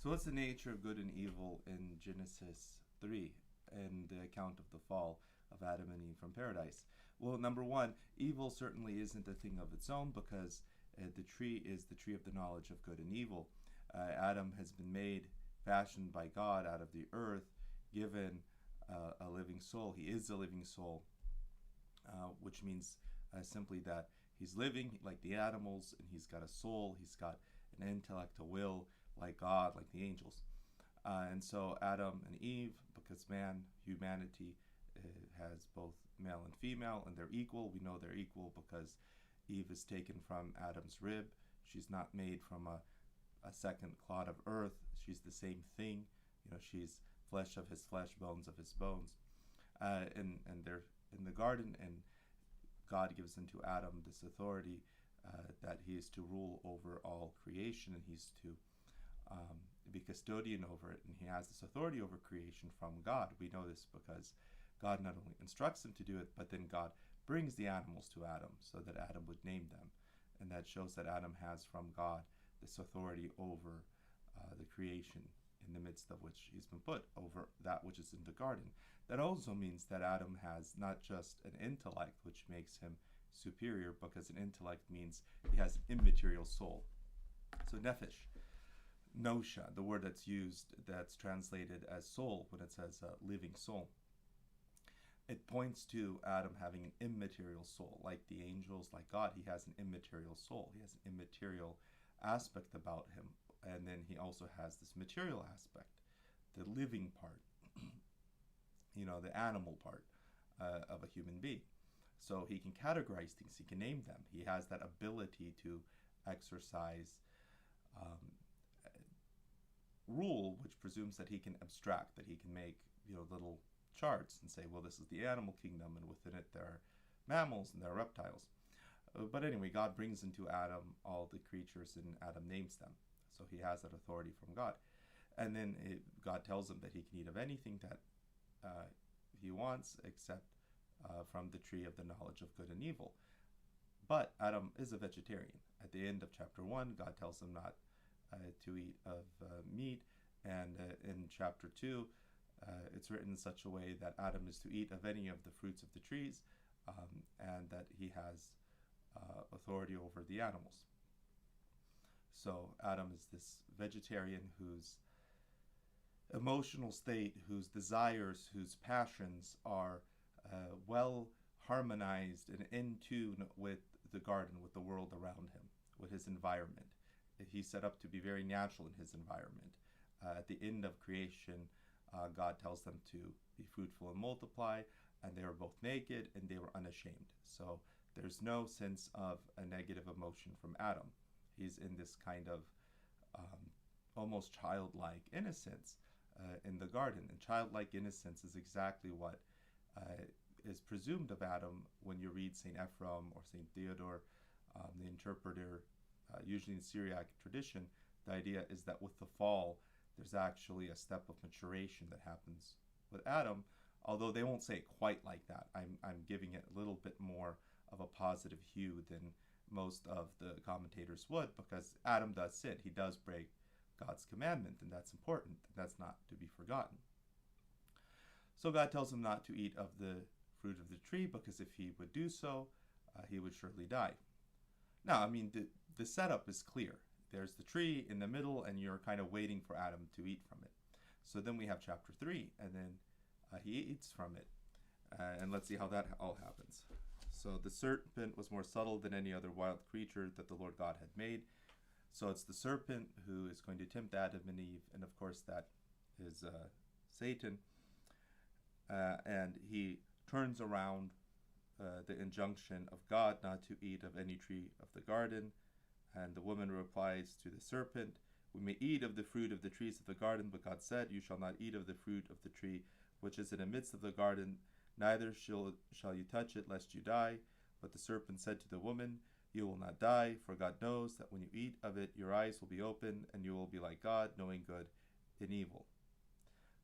So what's the nature of good and evil in Genesis 3 and the account of the fall of Adam and Eve from paradise? Well, number one, evil certainly isn't a thing of its own because the tree is the tree of the knowledge of good and evil. Adam has been made, fashioned by God out of the earth, given a living soul. He is a living soul, which means simply that he's living like the animals, and he's got a soul, he's got an intellect, a will, like God, like the angels. And so Adam and Eve, because humanity has both male and female, and they're equal. We know they're equal because Eve is taken from Adam's rib. She's not made from a second clod of earth. She's the same thing. She's flesh of his flesh, bones of his bones. And they're in the garden, and God gives unto Adam this authority that he is to rule over all creation, and he's to be custodian over it, and he has this authority over creation from God. We know this because God not only instructs him to do it, but then God brings the animals to Adam so that Adam would name them. And that shows that Adam has from God this authority over the creation in the midst of which he's been put, over that which is in the garden. That also means that Adam has not just an intellect, which makes him superior, because an intellect means he has an immaterial soul. So nephesh, nosha, the word that's used, that's translated as soul when it says living soul, it points to Adam having an immaterial soul. Like the angels, like God, he has an immaterial soul. He has an immaterial aspect about him. And then he also has this material aspect, the living part, the animal part of a human being. So he can categorize things, he can name them. He has that ability to exercise rule, which presumes that he can abstract, that he can make little charts and say, well, this is the animal kingdom, and within it there are mammals and there are reptiles. But anyway, God brings into Adam all the creatures, and Adam names them. So he has that authority from God. And then God tells him that he can eat of anything that he wants, except from the tree of the knowledge of good and evil. But Adam is a vegetarian. At the end of chapter 1, God tells him not to eat of meat. And in chapter 2, it's written in such a way that Adam is to eat of any of the fruits of the trees, and that he has authority over the animals. So Adam is this vegetarian whose emotional state, whose desires, whose passions are well harmonized and in tune with the garden, with the world around him, with his environment. He's set up to be very natural in his environment. At the end of creation, God tells them to be fruitful and multiply, and they were both naked and they were unashamed. So there's no sense of a negative emotion from Adam. He's in this kind of almost childlike innocence in the garden. And childlike innocence is exactly what is presumed of Adam when you read St. Ephraim or St. Theodore, the interpreter, usually in Syriac tradition. The idea is that with the fall, there's actually a step of maturation that happens with Adam, although they won't say it quite like that. I'm giving it a little bit more of a positive hue than most of the commentators would, because Adam does sin. He does break God's commandment, and that's important. That's not to be forgotten. So God tells him not to eat of the fruit of the tree, because if he would do so, he would surely die. Now, the setup is clear. There's the tree in the middle, and you're kind of waiting for Adam to eat from it. So then we have chapter 3, and then he eats from it. And let's see how that all happens. So the serpent was more subtle than any other wild creature that the Lord God had made. So it's the serpent who is going to tempt Adam and Eve, and of course that is Satan. And he turns around the injunction of God not to eat of any tree of the garden. And the woman replies to the serpent, "We may eat of the fruit of the trees of the garden, but God said, you shall not eat of the fruit of the tree which is in the midst of the garden, neither shall you touch it, lest you die." But the serpent said to the woman, "You will not die, for God knows that when you eat of it, your eyes will be opened, and you will be like God, knowing good and evil."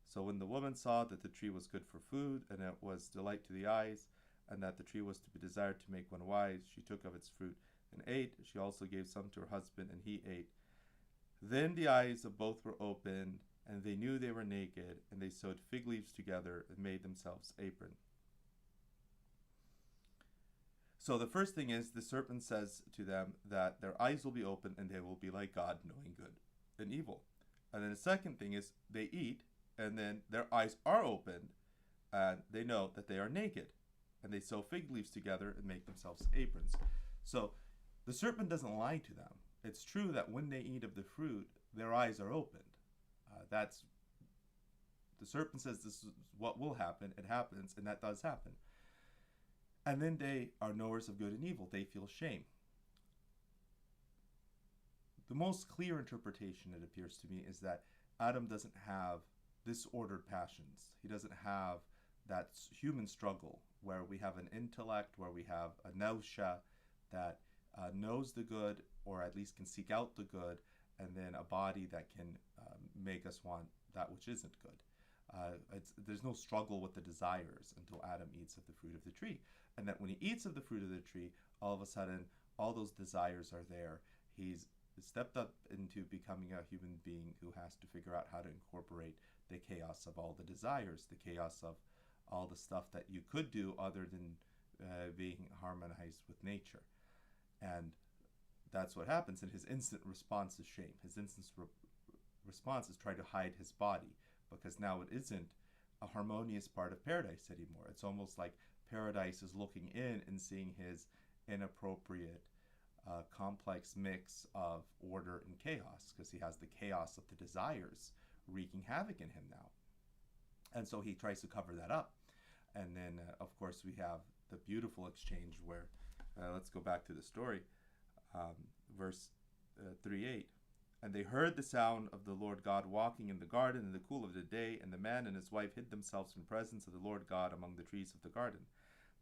So when the woman saw that the tree was good for food, and it was delight to the eyes, and that the tree was to be desired to make one wise, she took of its fruit and ate. She also gave some to her husband, and he ate. Then the eyes of both were opened, and they knew they were naked, and they sewed fig leaves together and made themselves aprons. So the first thing is the serpent says to them that their eyes will be open and they will be like God, knowing good and evil. And then the second thing is they eat, and then their eyes are opened and they know that they are naked, and they sew fig leaves together and make themselves aprons. So the serpent doesn't lie to them. It's true that when they eat of the fruit, their eyes are opened. That's the serpent says this is what will happen. It happens, and that does happen. And then they are knowers of good and evil. They feel shame. The most clear interpretation, it appears to me, is that Adam doesn't have disordered passions. He doesn't have that human struggle where we have an intellect, where we have a nausea that knows the good, or at least can seek out the good, and then a body that can make us want that which isn't good. There's no struggle with the desires until Adam eats of the fruit of the tree. And that when he eats of the fruit of the tree, all of a sudden, all those desires are there. He's stepped up into becoming a human being who has to figure out how to incorporate the chaos of all the desires, the chaos of all the stuff that you could do other than being harmonized with nature. And that's what happens. And his instant response is shame. His instant response is try to hide his body, because now it isn't a harmonious part of paradise anymore. It's almost like paradise is looking in and seeing his inappropriate, complex mix of order and chaos, because he has the chaos of the desires wreaking havoc in him now. And so he tries to cover that up. And then, of course, we have the beautiful exchange where, let's go back to the story, verse 3:8. And they heard the sound of the Lord God walking in the garden in the cool of the day, and the man and his wife hid themselves in presence of the Lord God among the trees of the garden.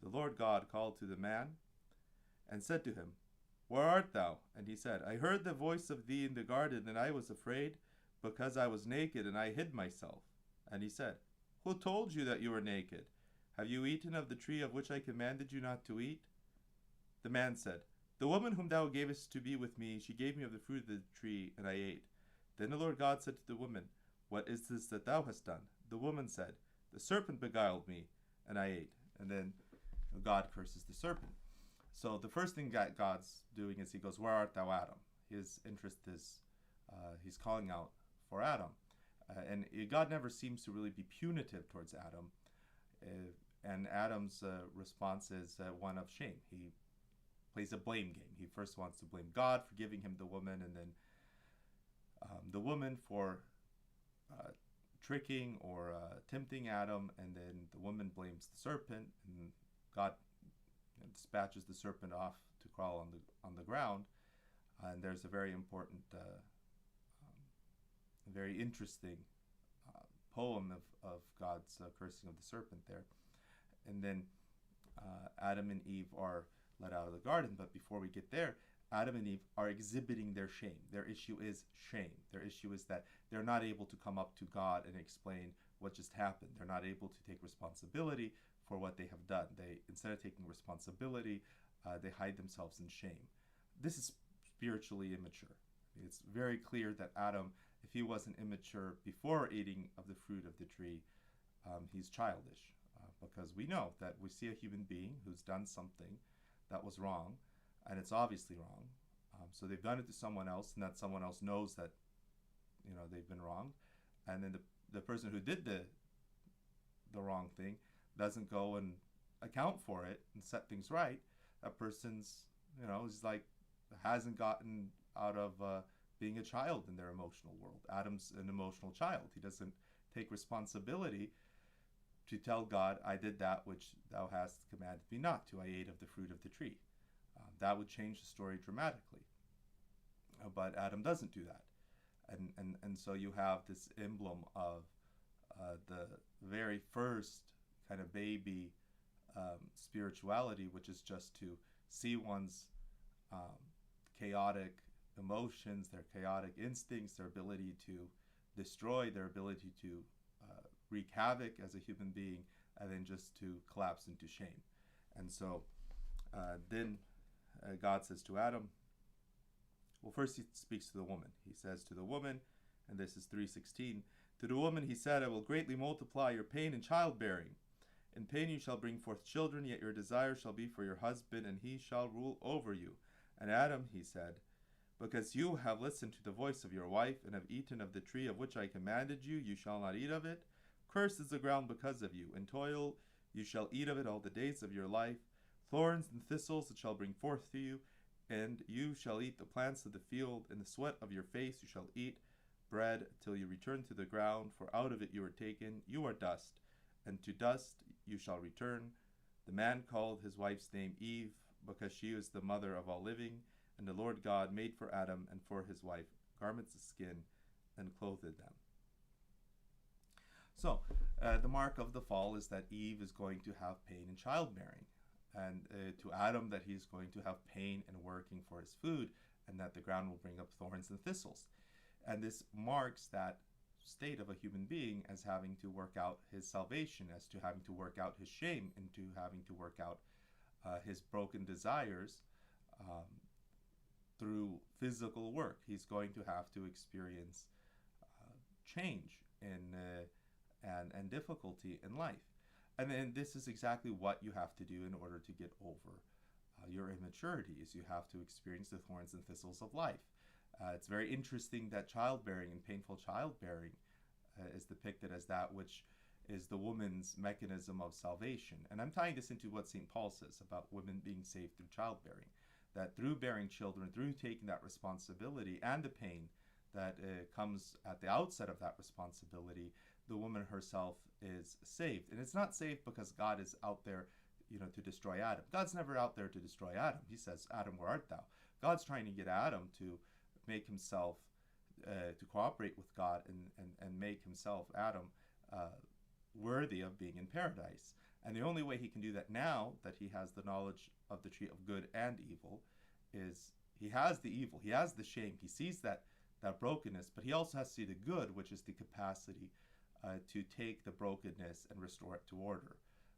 The Lord God called to the man and said to him, Where art thou? And he said, I heard the voice of thee in the garden, and I was afraid, because I was naked, and I hid myself. And he said, Who told you that you were naked? Have you eaten of the tree of which I commanded you not to eat? The man said, The woman whom thou gavest to be with me, she gave me of the fruit of the tree, and I ate. Then the Lord God said to the woman, What is this that thou hast done? The woman said, The serpent beguiled me, and I ate. And then God curses the serpent. So the first thing that God's doing is he goes, Where art thou, Adam? His interest is, he's calling out for Adam. And God never seems to really be punitive towards Adam. And Adam's response is one of shame. He plays a blame game. He first wants to blame God for giving him the woman, and then the woman for tricking or tempting Adam, and then the woman blames the serpent, and God dispatches the serpent off to crawl on the ground. And there's a very important, very interesting poem of God's cursing of the serpent there. And then Adam and Eve are let out of the garden. But before we get there, Adam and Eve are exhibiting their shame. Their issue is shame. Their issue is that they're not able to come up to God and explain what just happened. They're not able to take responsibility for what they have done. They, instead of taking responsibility, they hide themselves in shame. This is spiritually immature. It's very clear that Adam, if he wasn't immature before eating of the fruit of the tree, he's childish. Because we know that we see a human being who's done something that was wrong, and it's obviously wrong. So they've done it to someone else, and that someone else knows that, they've been wronged. And then the person who did the wrong thing doesn't go and account for it and set things right. That person's, is like, hasn't gotten out of being a child in their emotional world. Adam's an emotional child. He doesn't take responsibility to tell God, I did that which thou hast commanded me not to. I ate of the fruit of the tree. That would change the story dramatically. But Adam doesn't do that. And so you have this emblem of the very first kind of baby spirituality, which is just to see one's chaotic emotions, their chaotic instincts, their ability to destroy, their ability to wreak havoc as a human being, and then just to collapse into shame. And so then God says to Adam, Well, first he speaks to the woman. He says to the woman, and this is 3:16, to the woman he said, I will greatly multiply your pain in childbearing. In pain you shall bring forth children, yet your desire shall be for your husband, and he shall rule over you. And Adam, he said, because you have listened to the voice of your wife, and have eaten of the tree of which I commanded you, you shall not eat of it. Cursed is the ground because of you. In toil you shall eat of it all the days of your life. Thorns and thistles it shall bring forth to you, and you shall eat the plants of the field. In the sweat of your face you shall eat bread till you return to the ground, for out of it you are taken. You are dust, and to dust you shall return. The man called his wife's name Eve, because she is the mother of all living. And the Lord God made for Adam and for his wife garments of skin, and clothed them. So, the mark of the fall is that Eve is going to have pain in childbearing, and to Adam that he's going to have pain in working for his food, and that the ground will bring up thorns and thistles. And this marks that state of a human being as having to work out his salvation, as to having to work out his shame, into having to work out his broken desires through physical work. He's going to have to experience change and difficulty in life. And then this is exactly what you have to do in order to get over your immaturity, is you have to experience the thorns and thistles of life. It's very interesting that childbearing and painful childbearing is depicted as that which is the woman's mechanism of salvation. And I'm tying this into what St. Paul says about women being saved through childbearing, that through bearing children, through taking that responsibility and the pain that comes at the outset of that responsibility, the woman herself is saved. And it's not saved because God is out there, to destroy Adam. God's never out there to destroy Adam. He says, Adam, where art thou? God's trying to get Adam to make himself, to cooperate with God and make himself, Adam, worthy of being in paradise. And the only way he can do that now that he has the knowledge of the tree of good and evil is he has the evil, he has the shame, he sees that brokenness, but he also has to see the good, which is the capacity to take the brokenness and restore it to order.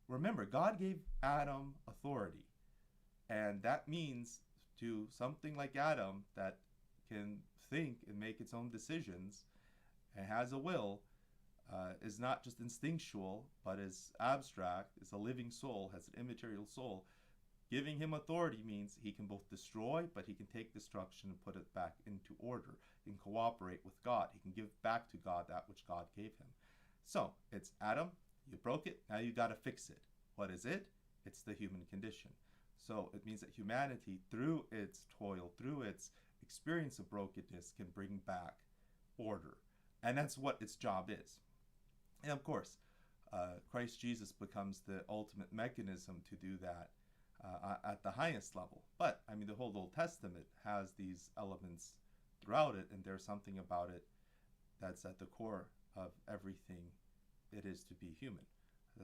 Remember, God gave Adam authority, and that means to something like Adam that can think and make its own decisions and has a will, is not just instinctual, but is abstract, is a living soul, has an immaterial soul. Giving him authority means he can both destroy, but he can take destruction and put it back into order. He can cooperate with God. He can give back to God that which God gave him. So, it's Adam, you broke it, now you got to fix it. What is it? It's the human condition. So, it means that humanity, through its toil, through its experience of brokenness, can bring back order. And that's what its job is. And of course, Christ Jesus becomes the ultimate mechanism to do that at the highest level. But, the whole Old Testament has these elements throughout it, and there's something about it that's at the core of everything it is to be human.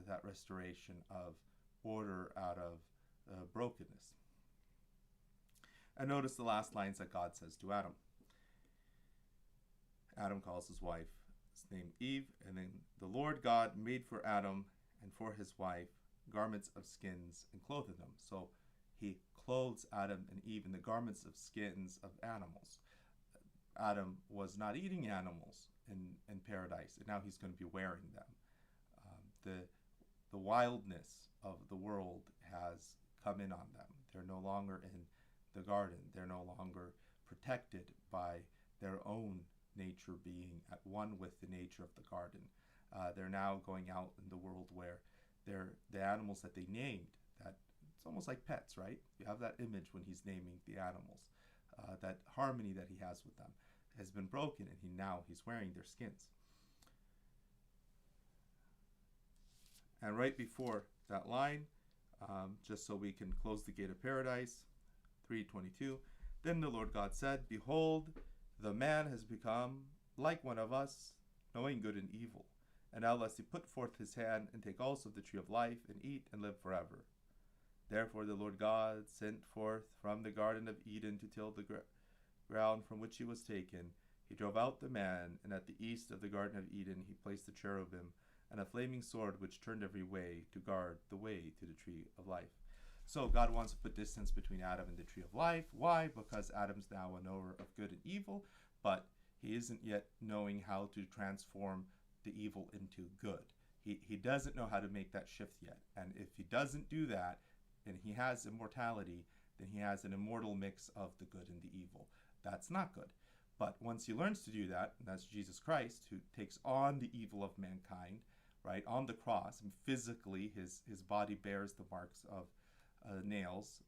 That restoration of order out of brokenness. And notice the last lines that God says to Adam. Adam calls his wife name Eve, and then the Lord God made for Adam and for his wife garments of skins and clothed them. So he clothes Adam and Eve in the garments of skins of animals. Adam was not eating animals in paradise, and now he's going to be wearing them. The wildness of the world has come in on them. They're no longer in the garden. They're no longer protected by their own nature being at one with the nature of the garden. They're now going out in the world where they're the animals that they named. That it's almost like pets, right? You have that image when he's naming the animals. That harmony that he has with them has been broken, and he's wearing their skins. And right before that line, just so we can close the gate of paradise, 3:22, then the Lord God said, behold, the man has become like one of us, knowing good and evil. And now lest he put forth his hand and take also of the tree of life and eat and live forever. Therefore the Lord God sent forth from the garden of Eden to till the ground from which he was taken. He drove out the man, and at the east of the garden of Eden he placed the cherubim and a flaming sword which turned every way to guard the way to the tree of life. So God wants to put distance between Adam and the tree of life. Why? Because Adam's now a knower of good and evil, but he isn't yet knowing how to transform the evil into good. He doesn't know how to make that shift yet. And if he doesn't do that, and he has immortality, then he has an immortal mix of the good and the evil. That's not good. But once he learns to do that, and that's Jesus Christ, who takes on the evil of mankind, right, on the cross, and physically his body bears the marks of nails,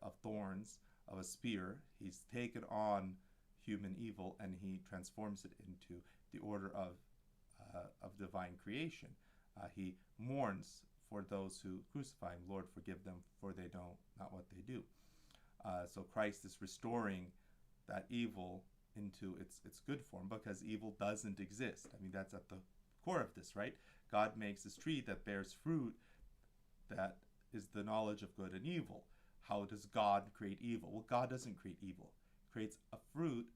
of thorns, of a spear. He's taken on human evil, and he transforms it into the order of divine creation. He mourns for those who crucify him. Lord, forgive them, for they know not what they do. So Christ is restoring that evil into its good form, because evil doesn't exist. I mean, that's at the core of this, right? God makes this tree that bears fruit that is the knowledge of good and evil. How does God create evil? Well, God doesn't create evil. He creates a fruit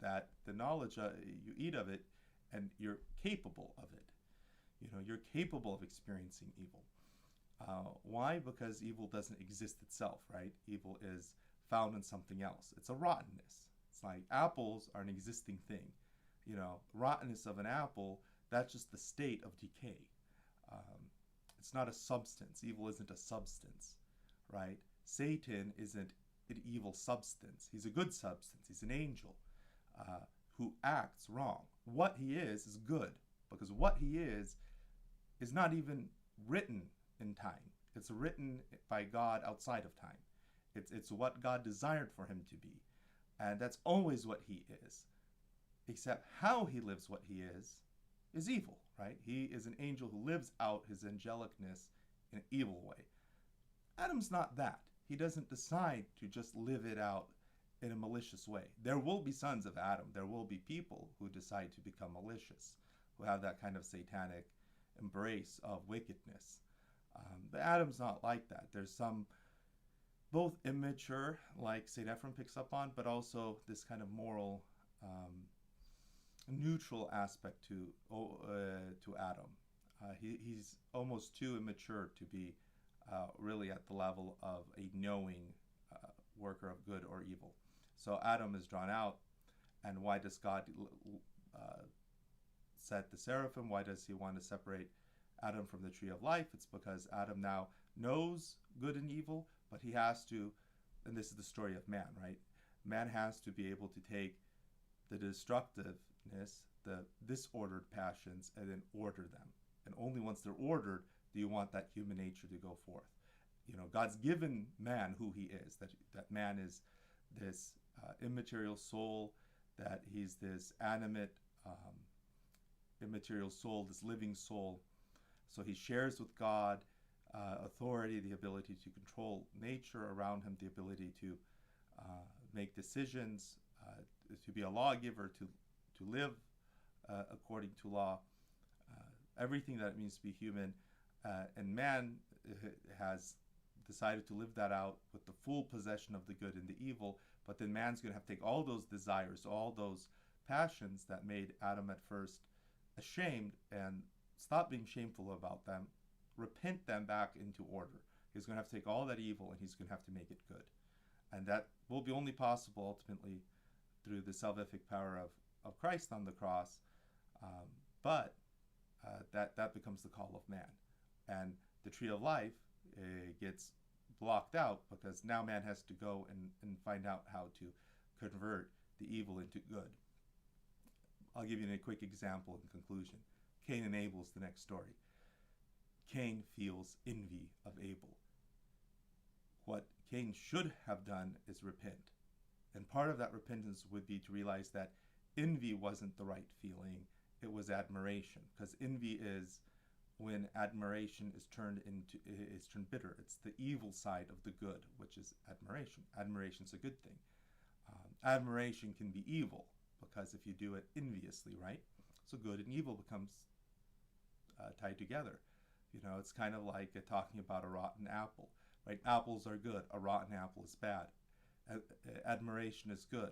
that the knowledge, you eat of it, and you're capable of it. You know, you're capable of experiencing evil. Why? Because evil doesn't exist itself, right? Evil is found in something else. It's a rottenness. It's like apples are an existing thing. You know, rottenness of an apple, that's just the state of decay. It's not a substance. Evil isn't a substance, right? Satan isn't an evil substance. He's a good substance. He's an angel who acts wrong. What he is good, because what he is not even written in time. It's written by God outside of time. It's what God desired for him to be. And that's always what he is. Except how he lives what he is evil, right? He is an angel who lives out his angelicness in an evil way. Adam's not that. He doesn't decide to just live it out in a malicious way. There will be sons of Adam. There will be people who decide to become malicious, who have that kind of satanic embrace of wickedness. But Adam's not like that. There's some both immature, like St. Ephraim picks up on, but also this kind of moral, neutral aspect to Adam. He's almost too immature to be really at the level of a knowing worker of good or evil. So Adam is drawn out. And why does God set the seraphim? Why does he want to separate Adam from the tree of life? It's because Adam now knows good and evil, but he has to, and this is the story of man, right? Man has to be able to take the destructiveness, the disordered passions, and then order them. And only once they're ordered do you want that human nature to go forth. You know, God's given man who he is, that man is this immaterial soul, that he's this animate, immaterial soul, this living soul. So he shares with God authority, the ability to control nature around him, the ability to make decisions, to be a lawgiver, to live according to law, everything that it means to be human. And man has decided to live that out with the full possession of the good and the evil, but then man's going to have to take all those desires, all those passions that made Adam at first ashamed, and stop being shameful about them, repent them back into order. He's going to have to take all that evil and he's going to have to make it good. And that will be only possible ultimately through the salvific power of Christ on the cross. But that becomes the call of man. And the tree of life gets blocked out because now man has to go and find out how to convert the evil into good. I'll give you a quick example in conclusion. Cain and Abel's the next story. Cain feels envy of Abel. What Cain should have done is repent. And part of that repentance would be to realize that envy wasn't the right feeling, it was admiration. Because envy is when admiration is turned bitter. It's the evil side of the good, which is admiration. Admiration's a good thing. Admiration can be evil, because if you do it enviously, right? So good and evil becomes tied together. You know, it's kind of like talking about a rotten apple, right? Apples are good. A rotten apple is bad. Admiration is good.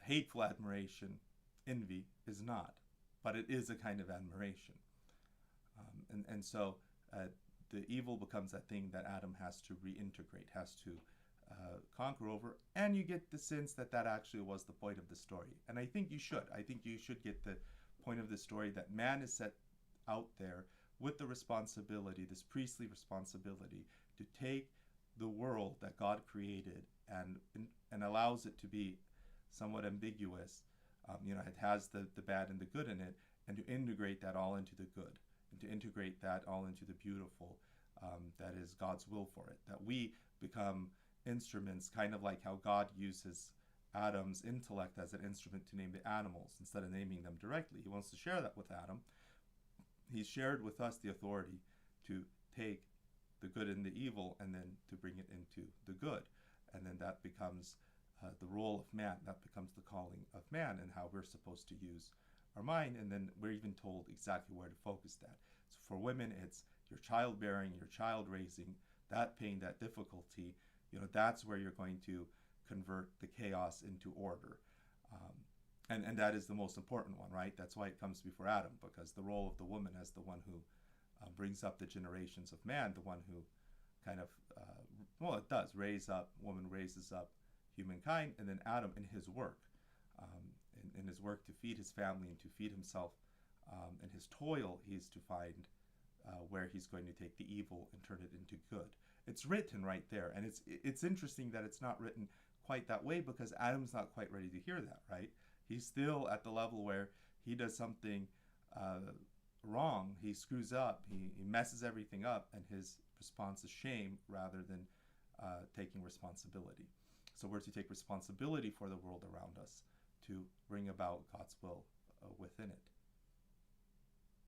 Hateful admiration, envy, is not. But it is a kind of admiration. And so the evil becomes that thing that Adam has to reintegrate, has to conquer over, and you get the sense that that actually was the point of the story. And I think you should. I think you should get the point of the story that man is set out there with the responsibility, this priestly responsibility, to take the world that God created and allows it to be somewhat ambiguous. It has the bad and the good in it, and to integrate that all into the good, and to integrate that all into the beautiful, that is God's will for it. That we become instruments, kind of like how God uses Adam's intellect as an instrument to name the animals instead of naming them directly. He wants to share that with Adam. He's shared with us the authority to take the good and the evil and then to bring it into the good. And then that becomes the role of man. That becomes the calling of man and how we're supposed to use our mind. And then we're even told exactly where to focus that. So for women, it's your childbearing, your child raising, that pain, that difficulty. That's where you're going to convert the chaos into order. And that is the most important one, right? That's why it comes before Adam, because the role of the woman as the one who brings up the generations of man, the one who kind of, it does raise up, woman raises up humankind, and then Adam in his work, in his work to feed his family and to feed himself, in his toil, he's to find where he's going to take the evil and turn it into good. It's written right there, and it's interesting that it's not written quite that way, because Adam's not quite ready to hear that, right? He's still at the level where he does something wrong, he screws up, he messes everything up, and his response is shame rather than taking responsibility. So we're to take responsibility for the world around us to bring about God's will within it.